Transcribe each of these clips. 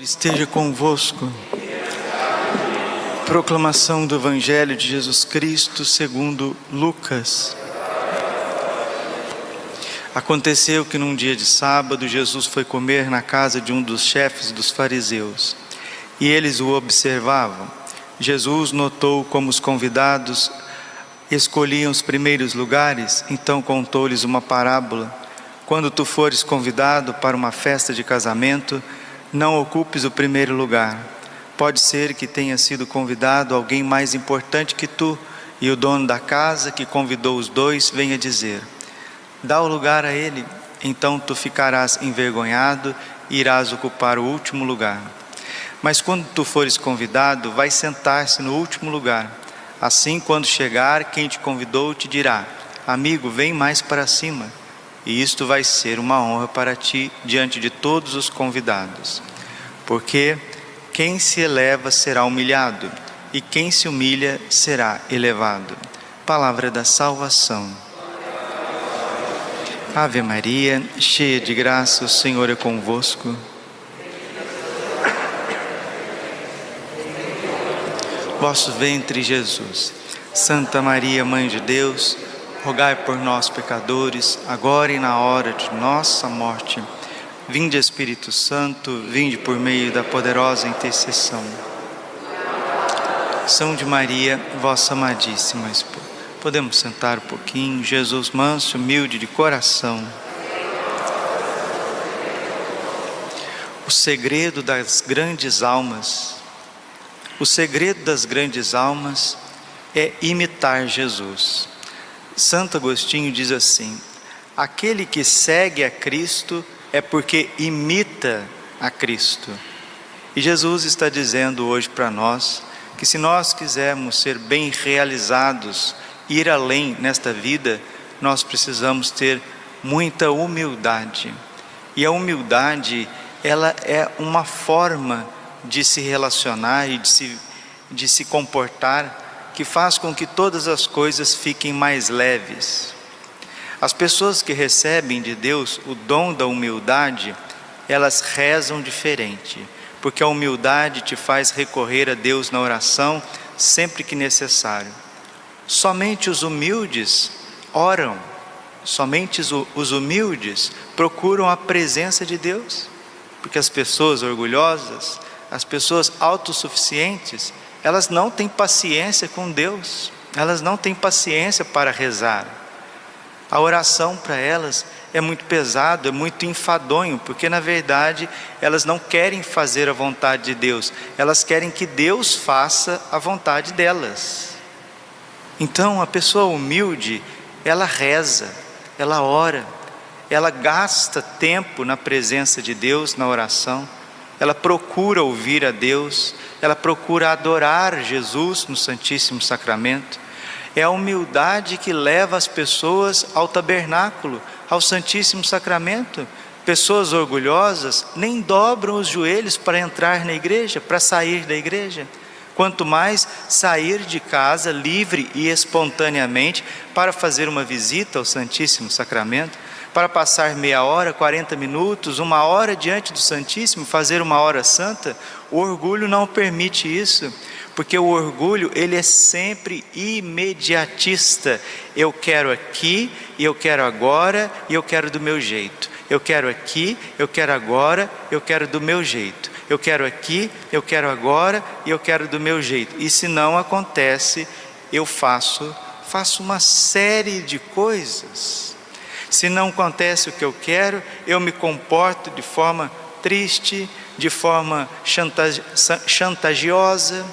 Esteja convosco. Proclamação do Evangelho de Jesus Cristo segundo Lucas. Aconteceu que num dia de sábado Jesus foi comer na casa de um dos chefes dos fariseus, e eles o observavam. Jesus notou como os convidados escolhiam os primeiros lugares, então contou-lhes uma parábola. Quando tu fores convidado para uma festa de casamento, não ocupes o primeiro lugar. Pode ser que tenha sido convidado alguém mais importante que tu, e o dono da casa que convidou os dois venha dizer: dá o lugar a ele. Então tu ficarás envergonhado e irás ocupar o último lugar. Mas quando tu fores convidado, vai sentar-se no último lugar. Assim, quando chegar, quem te convidou te dirá: amigo, vem mais para cima. E isto vai ser uma honra para ti diante de todos os convidados. Porque quem se eleva será humilhado, e quem se humilha será elevado. Palavra da salvação. Ave Maria, cheia de graça, o Senhor é convosco. Vosso ventre, Jesus. Santa Maria, Mãe de Deus, rogai por nós, pecadores, agora e na hora de nossa morte. Vinde, Espírito Santo, vinde por meio da poderosa intercessão. São de Maria, vossa amadíssima esposa. Podemos sentar um pouquinho. Jesus manso, humilde de coração. O segredo das grandes almas. O segredo das grandes almas é imitar Jesus. Santo Agostinho diz assim: aquele que segue a Cristo é porque imita a Cristo. E Jesus está dizendo hoje para nós que se nós quisermos ser bem realizados, ir além nesta vida, nós precisamos ter muita humildade. E a humildade, ela é uma forma de se relacionar e de se comportar que faz com que todas as coisas fiquem mais leves. As pessoas que recebem de Deus o dom da humildade, elas rezam diferente, porque a humildade te faz recorrer a Deus na oração sempre que necessário. Somente os humildes oram, somente os humildes procuram a presença de Deus, porque as pessoas orgulhosas, as pessoas autossuficientes, elas não têm paciência com Deus, elas não têm paciência para rezar. A oração para elas é muito pesado, é muito enfadonho, porque na verdade elas não querem fazer a vontade de Deus, elas querem que Deus faça a vontade delas. Então a pessoa humilde, ela reza, ela ora, ela gasta tempo na presença de Deus, na oração, ela procura ouvir a Deus, ela procura adorar Jesus no Santíssimo Sacramento. É a humildade que leva as pessoas ao tabernáculo, ao Santíssimo Sacramento. Pessoas orgulhosas nem dobram os joelhos para entrar na igreja, para sair da igreja. Quanto mais sair de casa livre e espontaneamente para fazer uma visita ao Santíssimo Sacramento, para passar meia hora, 40 minutos, 1 hora diante do Santíssimo, fazer uma hora santa. O orgulho não permite isso, porque o orgulho, ele é sempre imediatista. Eu quero aqui, e eu quero agora, e eu quero do meu jeito. Eu quero aqui, eu quero agora, eu quero do meu jeito. Eu quero aqui, eu quero agora, e eu quero do meu jeito. E se não acontece, eu faço uma série de coisas. Se não acontece o que eu quero, eu me comporto de forma triste, de forma chantagiosa,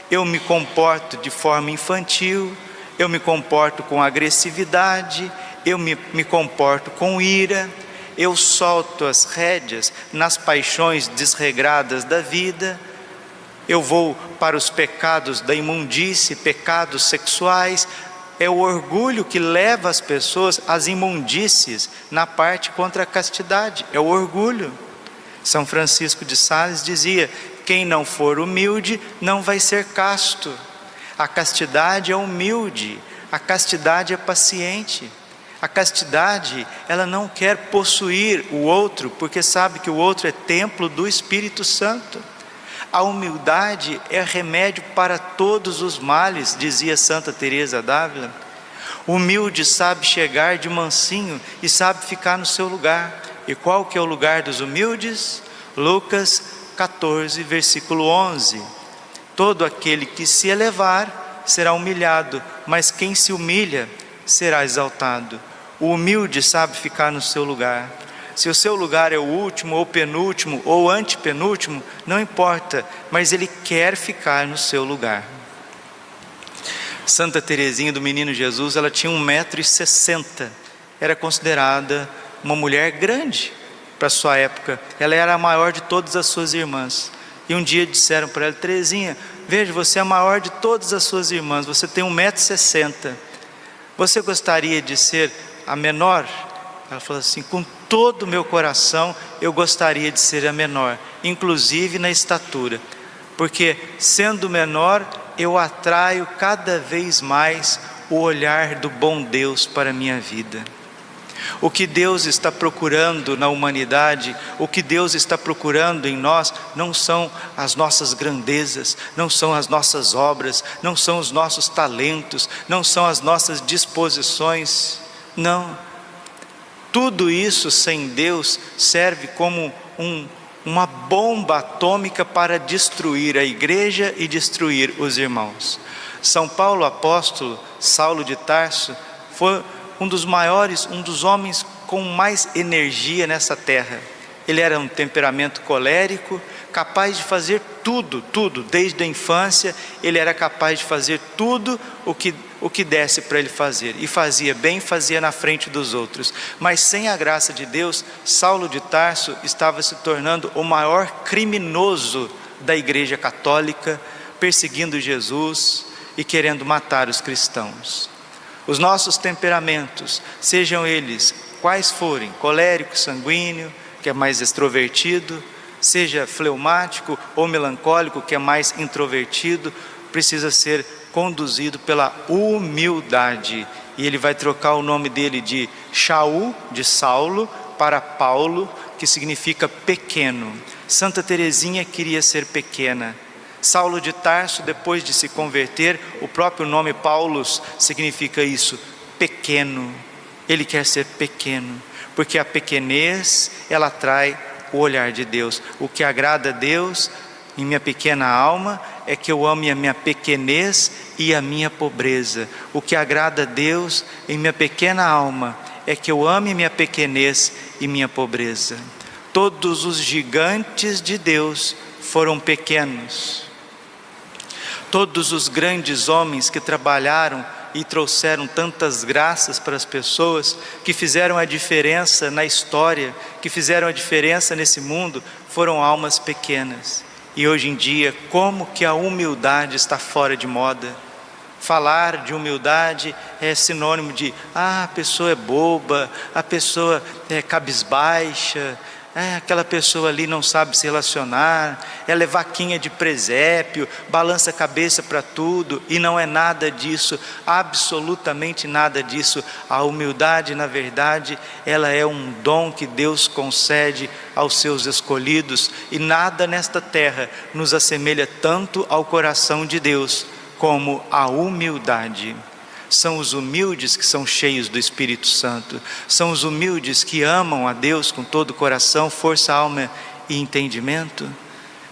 eu me comporto de forma infantil, eu me comporto com agressividade, eu me comporto com ira, eu solto as rédeas nas paixões desregradas da vida, eu vou para os pecados da imundície, pecados sexuais. É o orgulho que leva as pessoas às imundícies na parte contra a castidade, é o orgulho. São Francisco de Sales dizia: quem não for humilde não vai ser casto. A castidade é humilde, a castidade é paciente, A castidade, ela não quer possuir o outro, porque sabe que o outro é templo do Espírito Santo. A humildade é remédio para todos os males, dizia Santa Teresa d'Ávila. O humilde sabe chegar de mansinho e sabe ficar no seu lugar. E qual que é o lugar dos humildes? Lucas 14, versículo 11. Todo aquele que se elevar será humilhado, mas quem se humilha será exaltado. O humilde sabe ficar no seu lugar. Se o seu lugar é o último, ou penúltimo, ou antepenúltimo, não importa, mas ele quer ficar no seu lugar. Santa Teresinha do Menino Jesus, ela tinha 1,60 m, era considerada uma mulher grande para sua época. Ela era a maior de todas as suas irmãs. E um dia disseram para ela: Teresinha, veja, você é a maior de todas as suas irmãs, você tem 1,60 m. Você gostaria de ser a menor? Ela falou assim: com todo o meu coração eu gostaria de ser a menor, inclusive na estatura, porque sendo menor eu atraio cada vez mais o olhar do bom Deus para a minha vida. O que Deus está procurando na humanidade, o que Deus está procurando em nós, não são as nossas grandezas, não são as nossas obras, não são os nossos talentos, não são as nossas disposições, não. Tudo isso sem Deus serve como uma bomba atômica para destruir a igreja e destruir os irmãos. São Paulo apóstolo, Saulo de Tarso, foi um dos maiores, um dos homens com mais energia nessa terra. Ele era um temperamento colérico, capaz de fazer tudo, desde a infância, ele era capaz de fazer tudo o que desse para ele fazer, e fazia bem, fazia na frente dos outros. Mas sem a graça de Deus, Saulo de Tarso estava se tornando o maior criminoso da igreja católica, perseguindo Jesus e querendo matar os cristãos. Os nossos temperamentos, sejam eles quais forem, colérico, sanguíneo, que é mais extrovertido, seja fleumático ou melancólico, que é mais introvertido, precisa ser conduzido pela humildade. E ele vai trocar o nome dele de Shaul, de Saulo, para Paulo, que significa pequeno. Santa Teresinha queria ser pequena. Saulo de Tarso, depois de se converter, o próprio nome Paulus significa isso, pequeno. Ele quer ser pequeno, porque a pequenez, ela atrai o olhar de Deus. O que agrada a Deus em minha pequena alma é que eu ame a minha pequenez e a minha pobreza. O que agrada a Deus em minha pequena alma é que eu ame minha pequenez e minha pobreza. Todos os gigantes de Deus foram pequenos. Todos os grandes homens que trabalharam e trouxeram tantas graças para as pessoas, que fizeram a diferença na história, que fizeram a diferença nesse mundo, foram almas pequenas. E hoje em dia, como que a humildade está fora de moda? Falar de humildade é sinônimo de a pessoa é boba, a pessoa é cabisbaixa, aquela pessoa ali não sabe se relacionar, ela é vaquinha de presépio, balança a cabeça para tudo, e não é nada disso, absolutamente nada disso. A humildade, na verdade, ela é um dom que Deus concede aos seus escolhidos, e nada nesta terra nos assemelha tanto ao coração de Deus como a humildade. São os humildes que são cheios do Espírito Santo, são os humildes que amam a Deus com todo o coração, força, alma e entendimento.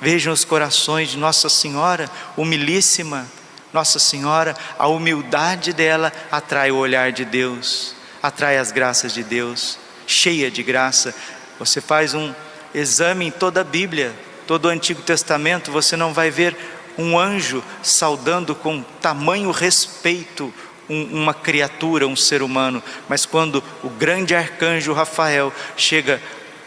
Vejam os corações de Nossa Senhora, humilíssima. Nossa Senhora, a humildade dela atrai o olhar de Deus, atrai as graças de Deus, cheia de graça. Você faz um exame em toda a Bíblia, todo o Antigo Testamento, você não vai ver um anjo saudando com tamanho respeito uma criatura, um ser humano. Mas quando o grande arcanjo Rafael chega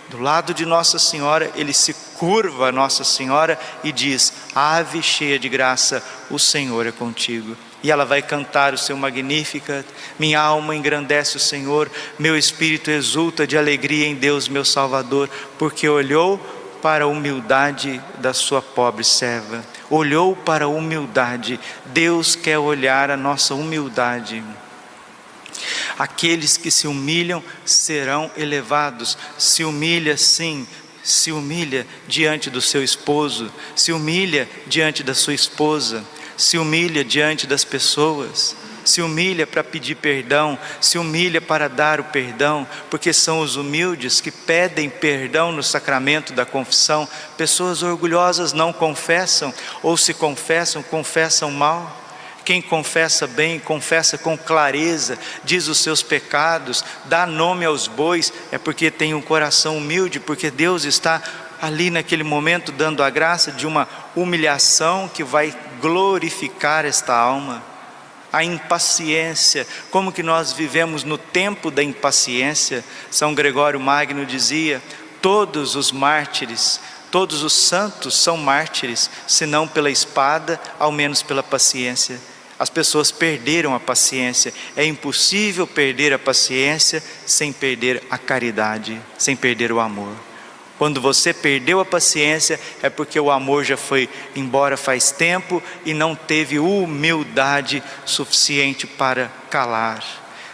do lado de Nossa Senhora, ele se curva a Nossa Senhora e diz: ave cheia de graça, o Senhor é contigo. E ela vai cantar o seu Magnificat. Minha alma engrandece o Senhor, meu espírito exulta de alegria em Deus meu Salvador, porque olhou para a humildade da sua pobre serva. Olhou para a humildade. Deus quer olhar a nossa humildade. Aqueles que se humilham serão elevados. Se humilha, sim, se humilha diante do seu esposo, se humilha diante da sua esposa, se humilha diante das pessoas, se humilha para pedir perdão, se humilha para dar o perdão, porque são os humildes que pedem perdão no sacramento da confissão. Pessoas orgulhosas não confessam, ou se confessam, confessam mal. Quem confessa bem, confessa com clareza, diz os seus pecados, dá nome aos bois, é porque tem um coração humilde, porque Deus está ali naquele momento dando a graça de uma humilhação que vai glorificar esta alma. A impaciência, como que nós vivemos no tempo da impaciência? São Gregório Magno dizia: todos os mártires, todos os santos são mártires, se não pela espada, ao menos pela paciência. As pessoas perderam a paciência. É impossível perder a paciência sem perder a caridade, sem perder o amor. Quando você perdeu a paciência, é porque o amor já foi embora faz tempo e não teve humildade suficiente para calar.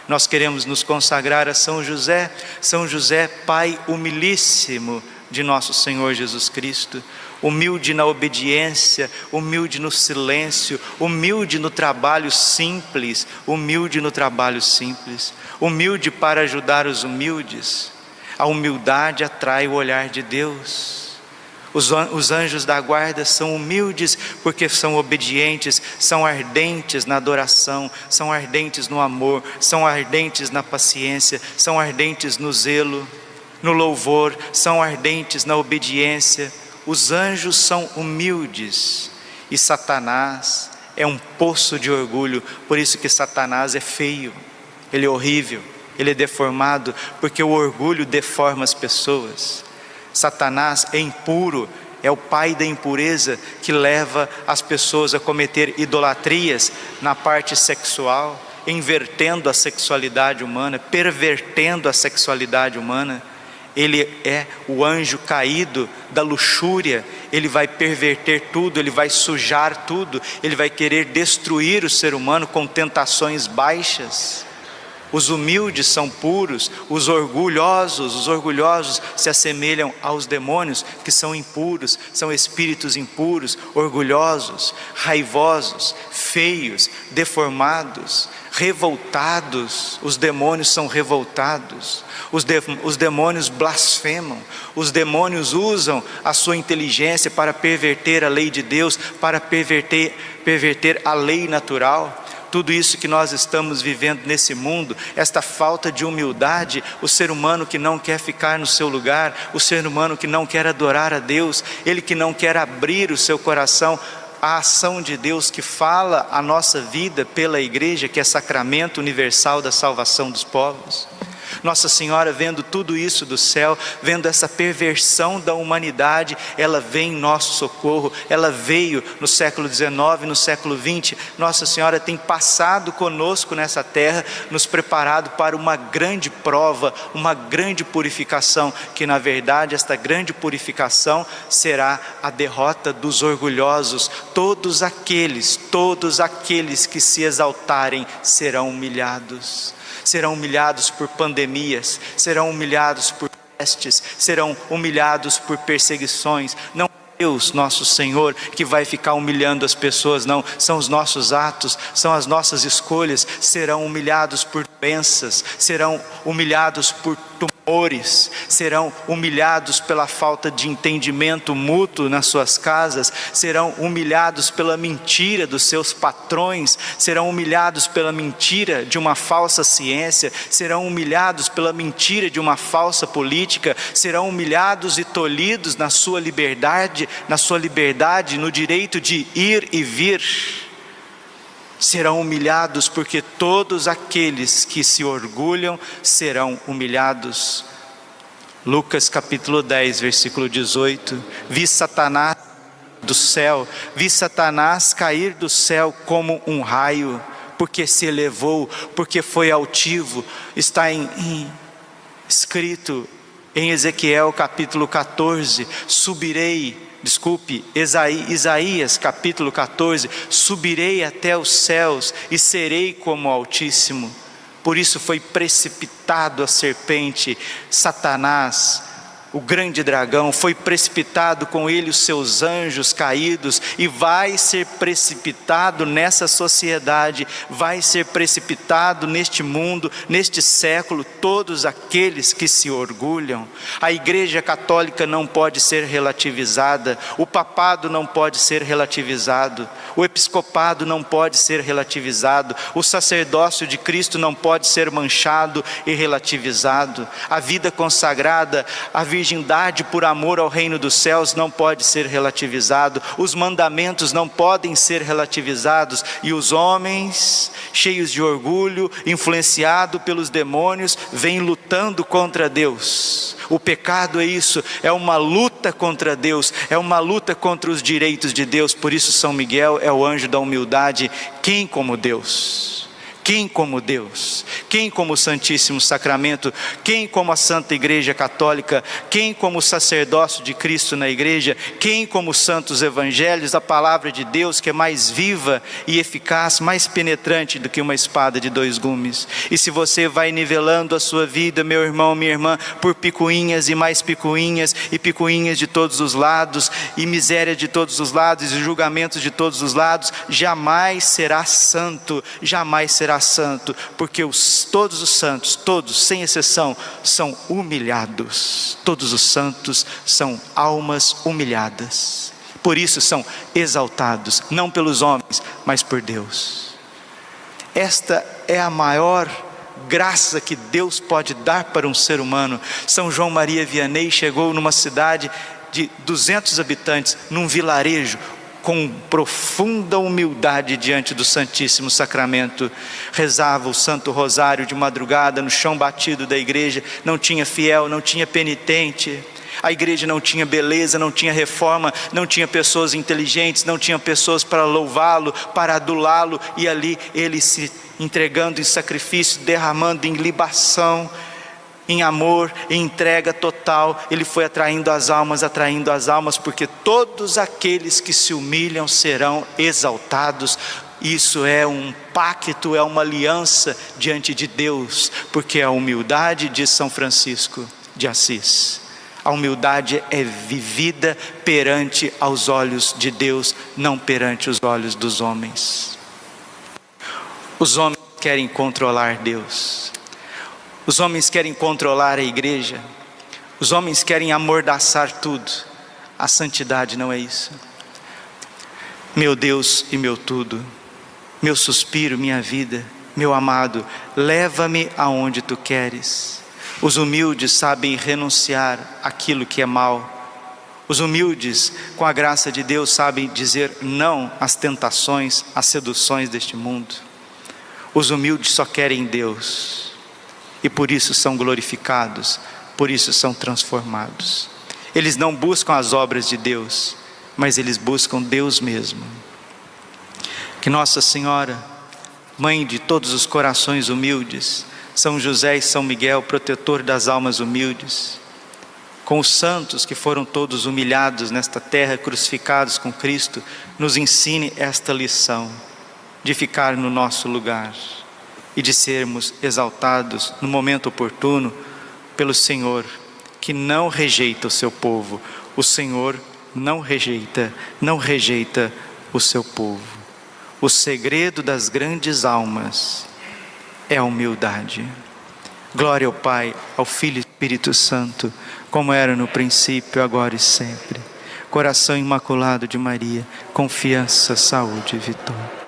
Nós queremos nos consagrar a São José, Pai humilíssimo de nosso Senhor Jesus Cristo, humilde na obediência, humilde no silêncio, humilde no trabalho simples, humilde para ajudar os humildes. A humildade atrai o olhar de Deus. Os anjos da guarda são humildes porque são obedientes, são ardentes na adoração, são ardentes no amor, são ardentes na paciência, são ardentes no zelo, no louvor, são ardentes na obediência. Os anjos são humildes e Satanás é um poço de orgulho. Por isso que Satanás é feio, ele é horrível. Ele é deformado porque o orgulho deforma as pessoas. Satanás é impuro, é o pai da impureza que leva as pessoas a cometer idolatrias na parte sexual, invertendo a sexualidade humana, pervertendo a sexualidade humana. Ele é o anjo caído da luxúria, ele vai perverter tudo, ele vai sujar tudo, ele vai querer destruir o ser humano com tentações baixas. Os humildes são puros, os orgulhosos se assemelham aos demônios que são impuros, são espíritos impuros, orgulhosos, raivosos, feios, deformados, revoltados. Os demônios são revoltados, os demônios blasfemam, os demônios usam a sua inteligência para perverter a lei de Deus, para perverter a lei natural. Tudo isso que nós estamos vivendo nesse mundo, esta falta de humildade, o ser humano que não quer ficar no seu lugar, o ser humano que não quer adorar a Deus, ele que não quer abrir o seu coração à ação de Deus que fala a nossa vida pela igreja, que é sacramento universal da salvação dos povos. Nossa Senhora, vendo tudo isso do céu, vendo essa perversão da humanidade, ela vem em nosso socorro. Ela veio no século XIX, no século XX. Nossa Senhora tem passado conosco nessa terra, nos preparado para uma grande prova, uma grande purificação, que na verdade esta grande purificação será a derrota dos orgulhosos. Todos aqueles que se exaltarem serão humilhados. Serão humilhados por pandemias, serão humilhados por pestes, serão humilhados por perseguições. Não é Deus, nosso Senhor, que vai ficar humilhando as pessoas, não. São os nossos atos, são as nossas escolhas. Serão humilhados por doenças, serão humilhados por tumores, serão humilhados pela falta de entendimento mútuo nas suas casas, serão humilhados pela mentira dos seus patrões, serão humilhados pela mentira de uma falsa ciência, serão humilhados pela mentira de uma falsa política, serão humilhados e tolhidos na sua liberdade, no direito de ir e vir. Serão humilhados porque todos aqueles que se orgulham serão humilhados. Lucas capítulo 10, versículo 18. Vi Satanás cair do céu como um raio, porque se elevou, porque foi altivo. Está escrito em Ezequiel capítulo 14, Isaías capítulo 14, subirei até os céus e serei como o Altíssimo. por isso foi precipitado a serpente, Satanás, o grande dragão, foi precipitado com ele os seus anjos caídos, e vai ser precipitado nessa sociedade, vai ser precipitado neste mundo, neste século, todos aqueles que se orgulham. A Igreja Católica não pode ser relativizada, o papado não pode ser relativizado, o episcopado não pode ser relativizado, o sacerdócio de Cristo não pode ser manchado e relativizado, a vida consagrada, a virgindade por amor ao reino dos céus não pode ser relativizado, os mandamentos não podem ser relativizados, e os homens cheios de orgulho, influenciados pelos demônios, vêm lutando contra Deus. O pecado é isso, é uma luta contra Deus, é uma luta contra os direitos de Deus. Por isso São Miguel é o anjo da humildade. Quem como Deus? Quem como Deus? Quem como o Santíssimo Sacramento? Quem como a Santa Igreja Católica? Quem como o sacerdócio de Cristo na igreja? Quem como os santos evangelhos, a palavra de Deus que é mais viva e eficaz, mais penetrante do que uma espada de dois gumes? E se você vai nivelando a sua vida, meu irmão, minha irmã, por picuinhas e mais picuinhas, e picuinhas de todos os lados, e miséria de todos os lados, e julgamentos de todos os lados, jamais será santo, jamais será santo, porque todos os santos, todos, sem exceção, são humilhados. Todos os santos são almas humilhadas, por isso são exaltados, não pelos homens, mas por Deus. Esta é a maior graça que Deus pode dar para um ser humano. São João Maria Vianney chegou numa cidade de 200 habitantes, num vilarejo, com profunda humildade diante do Santíssimo Sacramento, rezava o Santo Rosário de madrugada no chão batido da igreja, não tinha fiel, não tinha penitente, a igreja não tinha beleza, não tinha reforma, não tinha pessoas inteligentes, não tinha pessoas para louvá-lo, para adulá-lo, e ali ele se entregando em sacrifício, derramando em libação, em amor, em entrega total, ele foi atraindo as almas, porque todos aqueles que se humilham serão exaltados. Isso é um pacto, é uma aliança diante de Deus, porque a humildade de São Francisco de Assis, a humildade é vivida perante aos olhos de Deus, não perante os olhos dos homens. Os homens querem controlar Deus, os homens querem controlar a igreja, os homens querem amordaçar tudo. A santidade não é isso. Meu Deus e meu tudo, meu suspiro, minha vida, meu amado, leva-me aonde tu queres. Os humildes sabem renunciar àquilo que é mal. Os humildes, com a graça de Deus, sabem dizer não às tentações, às seduções deste mundo. Os humildes só querem Deus, e por isso são glorificados, por isso são transformados. Eles não buscam as obras de Deus, mas eles buscam Deus mesmo. Que Nossa Senhora, Mãe de todos os corações humildes, São José e São Miguel, protetor das almas humildes, com os santos que foram todos humilhados nesta terra, crucificados com Cristo, nos ensine esta lição de ficar no nosso lugar e de sermos exaltados no momento oportuno pelo Senhor, que não rejeita o seu povo. O Senhor não rejeita o seu povo. O segredo das grandes almas é a humildade. Glória ao Pai, ao Filho e ao Espírito Santo, como era no princípio, agora e sempre. Coração imaculado de Maria, confiança, saúde e vitória.